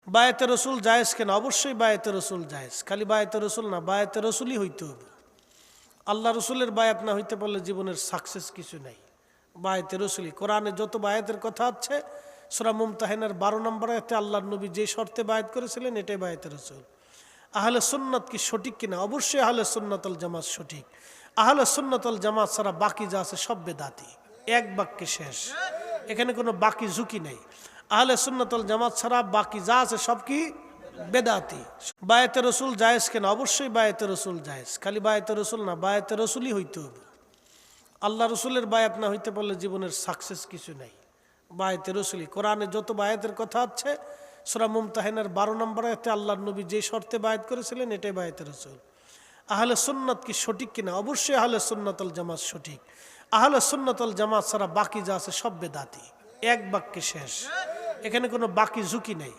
বায়াতে রসুল জায়েজ কেন? অবশ্যই বায়াতে রসুল জায়েজ। খালি বায়াতে রসুল না, বায়াতে রসুলই হইতে হবে। আল্লাহ রসুলের বায়াত না হইতে পারলে জীবনের সাকসেস কিছু নাই। বায়াতে রসুলই। কোরআনে যত বায়াতের কথা আছে, সূরা মুমতাহিনার 12 নম্বর আয়াতে আল্লাহর নবী যে শর্তে বায়াত করেছিলেন এটাই বায়াতে রসুল। আহলে সুন্নাত কি সঠিক কিনা? অবশ্যই আহলে সুন্নাত ওয়াল জামাত সঠিক। আহলে সুন্নাত ওয়াল জামাত ছাড়া বাকি যা আছে সব বেদাতি। এক বাক্যে শেষ, এখানে কোনো বাকি ঝুঁকি নেই। আহলে সুন্নাত ওয়াল জামাত ছাড়া বাকি যা আছে সব কি বেদাতি। বায়াতে রসুল জায়েজ কেন? অবশ্যই বায়াতে রসুল জায়েজ। খালি বায়াতে রসুল না, বায়াতে রসুলই হইতে হবে। আল্লাহ রসুলের বায়াত না হইতে পারলে জীবনের সাকসেস কিছু নাই। বায়াতে রসুলই। কোরআনে যত বায়াতের কথা আছে, সূরা মুমতাহিনার 12 নম্বর আয়াতে আল্লাহর নবী যে শর্তে বায়াত করেছিলেন এটাই বায়াতে রসুল। আহলে সুন্নাত কি সঠিক কিনা? অবশ্যই আহলে সুন্নাত ওয়াল জামাত সঠিক। আহলে সুন্নাত ওয়াল জামাত ছাড়া বাকি যা আছে সব বেদাতি। এক বাক্যে শেষ, এখানে কোনো বাকি ঝুঁকি নেই।